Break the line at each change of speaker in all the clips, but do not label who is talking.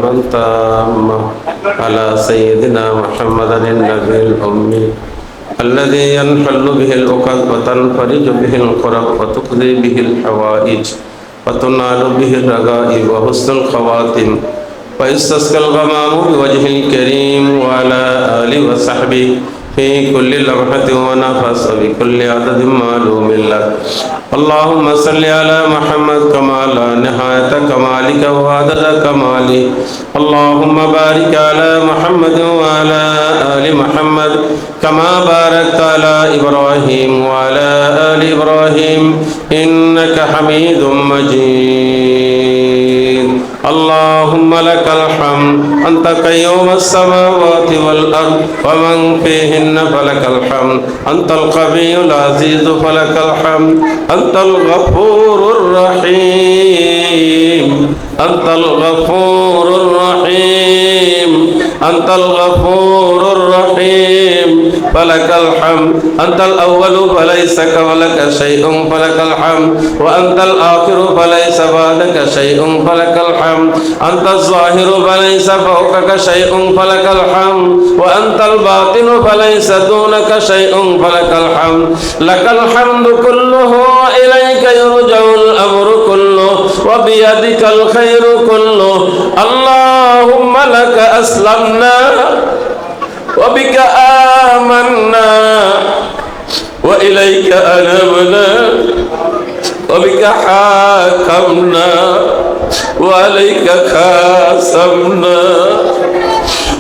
تامة على سيدنا محمد النبي الأمي الذي ينحل به العقد وتنفرج به الكرب وتقضي به الحوائج وتنال به الرغائب وحسن الخواتم ويستسقى الغمام بوجه الكريم وعلى آله وصحبه في كل لمحة ونفس وبكل عدد معلوم لك. اللهم صل على محمد كما لا نهاية كمالك وعدد كماله. اللهم بارك على محمد وعلى آل محمد كما باركت على إبراهيم وعلى آل إبراهيم إنك حميد مجيد. اللهم لك الحمد أنت قيوم السماوات والأرض ومن فيهن فلك الحمد أنت القوي العزيز فلك الحمد أنت الغفور الرحيم أنت الغفور الرحيم أنت الغفور الرحيم فلك الحمد أنت الأول فليس قبلك شيء فلك الحمد وأنت الآخر فليس بعدك شيء فلك الحمد أنت الظاهر فليس فوقك شيء فلك الحمد وأنت الباطن فليس دونك شيء فلك الحمد لك الحمد كله وإليك يرجع الأمر كله وبيدك الخير كله. اللهم لك أسلمنا وبك آمنا وإليك أنبنا وبك حاكمنا وعليك خاصمنا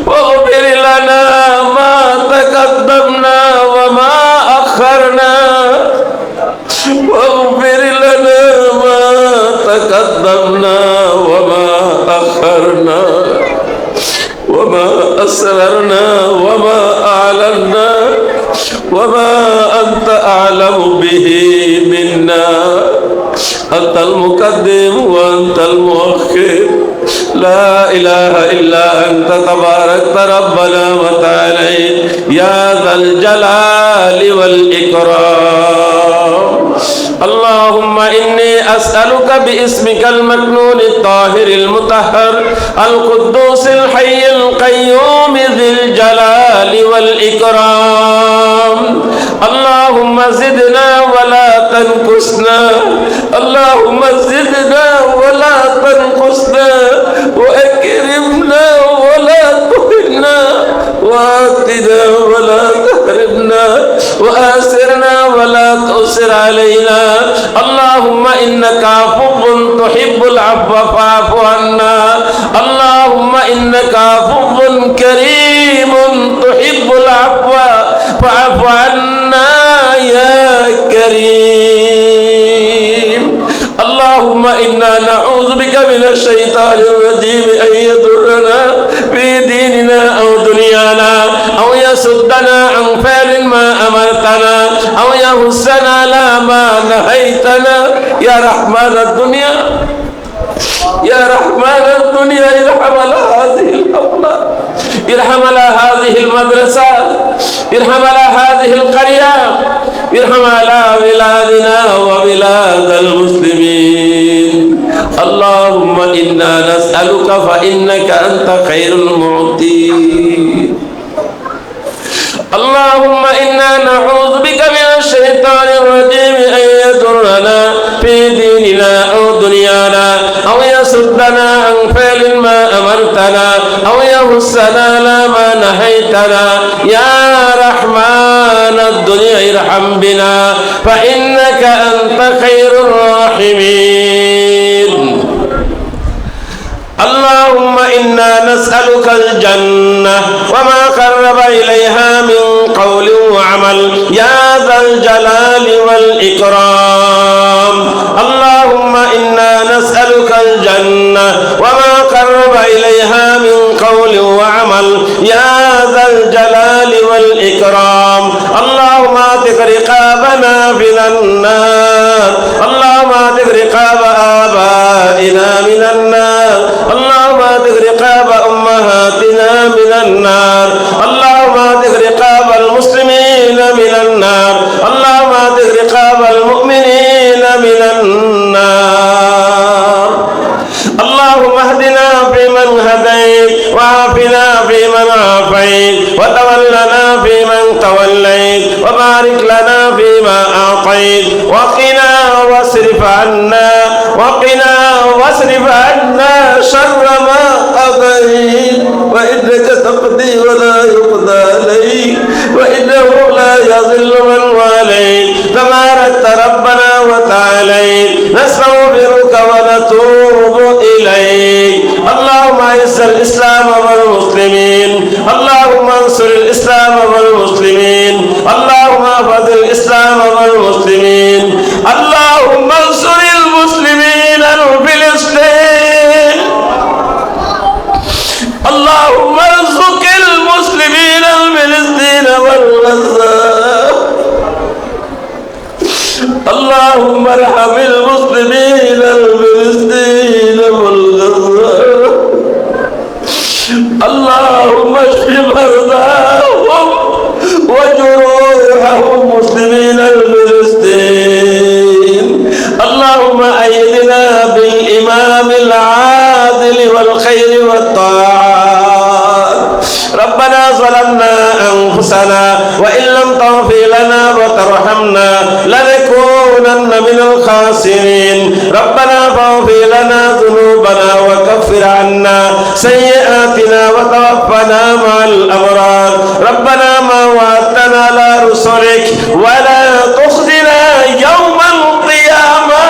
واغفر لنا ما تقدمنا وما أخرنا واغفر لنا ما تقدمنا وما أخرنا وما أسررنا وما أعلنا وما أنت أعلم به منا. أنت المقدم وأنت المؤخر لا إله إلا أنت تباركت ربنا وتعاليت يا ذا الجلال والإكرام. اللهم إني أسألك باسمك المكنون الطاهر المطهر القدوس الحي القيوم ذي الجلال والإكرام. اللهم زدنا ولا تنقصنا اللهم زدنا ولا تنقصنا وأكرمنا ولا تهنا وآتنا ولا تحرمنا وآسرنا ولا تؤسر علينا. اللهم إنك عفو تحب العفو فاعف عنا. اللهم إنك عفو كريم تحب العفو فاعف عنا يا كريم. اللهم إنا نعوذ بك من الشيطان الرجيم أن يضرنا في ديننا أو دنيانا أو يصدنا عن فعل ما أمرتنا أو يهزنا على ما نهيتنا. يا رحمن الدنيا يا رحمن الدنيا ارحم على هذه الأولاد ارحم على هذه المدرسة ارحم على هذه القرية ارحم على بلادنا وبلاد المسلمين. اللهم إنا نسألك فإنك أنت خير المعطين. اللهم إنا نعوذ بك من الشيطان الرجيم أن يضرنا في ديننا أو دنيانا أو يصدنا عن فعل ما أمرتنا أو يهزنا على ما نهيتنا. يا رحمن الدنيا ارحم بنا فإنك أنت خير الراحمين. اللهم إنا نسألك الجنة وما قرب إليها من قول وعمل يا ذا الجلال والإكرام. اللهم إنا نسألك الجنة وما قرب إليها من قول وعمل يا ذا الجلال والإكرام. اللهم اعتق رقابنا من النار. اللهم اعتق رقاب آبائنا من النار. اللهم اعتق رقاب أمهاتنا من النار. اللهم اعتق رقاب المسلمين من النار. اللهم اعتق رقاب المؤمنين من النار. اللهم اهدنا فيمن هديت فيمن عافيت وتولنا فيمن توليت وبارك لنا فيما أعطيت وقنا واصرف عنا شر ما قضيت وإنك تقضي ولا يقضى عليك وإنه لا يضل من واليت تباركت ربنا وتعاليت نستغفرك ونتوب إليك اللهم أعز الإسلام والمسلمين اللهم انصر الإسلام والمسلمين اللهم احفظ الإسلام والمسلمين اللهم انصر المسلمين فلسطين اللهم ارزق المسلمين فلسطين والغزة اللهم ارحم المسلمين فلسطين والغزة اللهم اشف مرضاهم وجروحهم مسلمين فلسطين اللهم أيدنا بالإمام العادل والخير والطاعات ربنا ظلمنا أنفسنا وإن لم تغفر لنا وترحمنا لنكونن من الخاسرين ربنا فاغفر لنا ذنوبنا وكفر عنا سيئاتنا وتوفنا مع الأبرار ربنا ما وعدتنا على رسلك ولا تخزنا يوم القيامة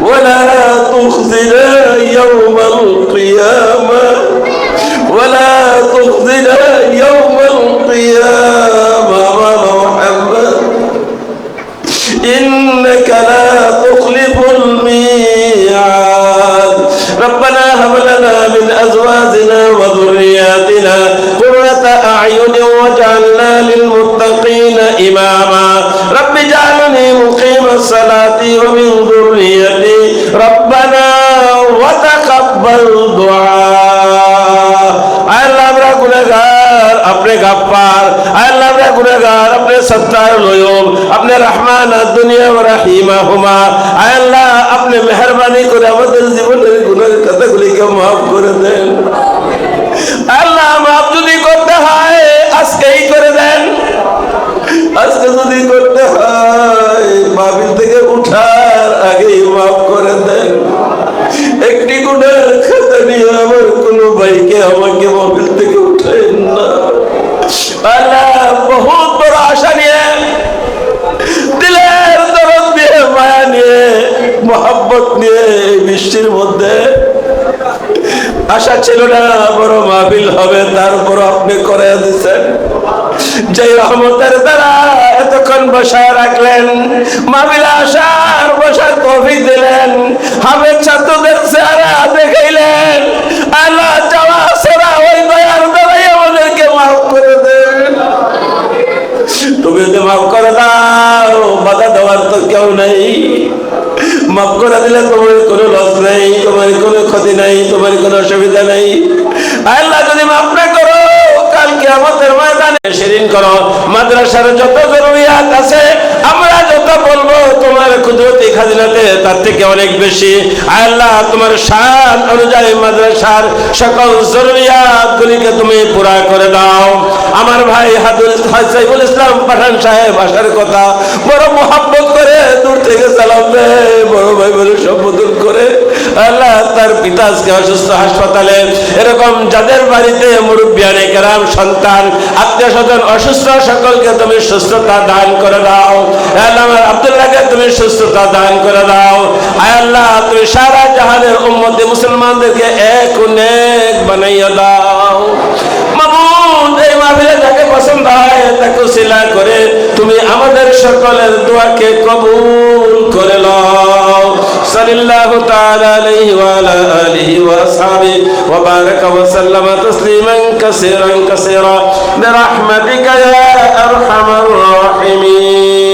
ولا تخزنا يوم القيامة ولا تخزنا يوم القيامة محمد إنك لا تخلف الميعاد ربنا هب لنا من أزواجنا وذرياتنا قرة أعين واجعلنا للمتقين إماما رب اجعلني مقيم الصلاة ومن ذريتي ربنا وتقبل دعاء আল্লাহ আমরা গুনাহগার আপনি গাফফার আল্লাহ আমরা গুনাহগার আপনি সত্তার লয়ব আপনি রহমান দুনিয়া ওয়া রাহিমাহুমা আল্লাহ আপনি মেহেরবানি করে আমাদের জীবনের গুনাহের কথাগুলিকে maaf করে দেন আল্লাহ maaf যদি করতে হয় আজকেই করে দেন আজকে যদি করতে হয় মাহফিল থেকে উঠার আগেই maaf করে দেন একটি গুনাহের খাতা নিয়ে আমার কোনো ভাইকে আমাকে মাহফিল থেকে উঠায়েন না আল্লাহ বহুত বড় আশা নিয়ে দিলের দরদ নিয়ে মায়া নিয়ে মোহাব্বত নিয়ে এই বৃষ্টির মধ্যে আশা ছিল না বড় মাহফিল হবে তারপর আপনি করে দিচ্ছেন যে রহমতের দ্বারা এতক্ষণ বসায় রাখলেন মাহফিল আসার বসার তৌফিক দিলেন হাবের ছাত্রদের চেহারা দেখাইলেন আল্লাহ যাওয়া সেরা ওই দয়ার দ্বারাই আমাদেরকে মাফ করে দেন তুমি যদি মাফ করে দাও বাধা দেওয়ার তো কেউ নেই মাফ করে দিলে তোমার কোনো লস নেই তোমার কোনো ক্ষতি নেই তোমার কোনো অসুবিধা নেই আল্লাহ যদি মাফ না করো কালকে আমাদের ময়দানে শিরিন করো মাদ্রাসার যত জরুরিয়াত আছে আমরা যত বলবো তোমার কুদরতি খাজনাতে তার থেকে অনেক বেশি আল্লাহ তোমার শান অনুযায়ী মাদ্রাসার সকল জরুরিয়াত গুলিকে তুমি পুরা করে দাও আমার ভাই সাইফুল ইসলাম পাঠান সাহেব আসার কথা বড় মোহাব্বত করে দূর থেকে সালাম দেয় বড় ভাই বলে সম্বোধন করে আল্লাহ তার পিতা আজকে অসুস্থ হাসপাতালে এরকম যাদের বাড়িতে মুরব্বিয়ানে কেরাম সন্তান আত্মীয় স্বজন অসুস্থ সকলকে তুমি সুস্থতা দান করে দাও আল্লাহ আমার আব্দুল্লাহকে তুমি সুস্থতা দান করে দাও আয় আল্লাহ তুমি সারা জাহানের উম্মতে মুসলমানদেরকে এক নেক বানাইয়া দাও মাবুদ এই মাহফিলে যাকে পছন্দ হয় তাকে উসিলা করে তুমি আমাদের সকলের দোয়াকে কবুল করে নাও সাল্লাল্লাহু তাআলা আলাইহি ওয়া আলা আলিহি ওয়া আসহাবিহি ওয়া বারাকা ওয়া সাল্লামা তাসলিমান কাসীরান কাসীরা বিরহমাতিকা ইয়া আরহামার রাহিমিন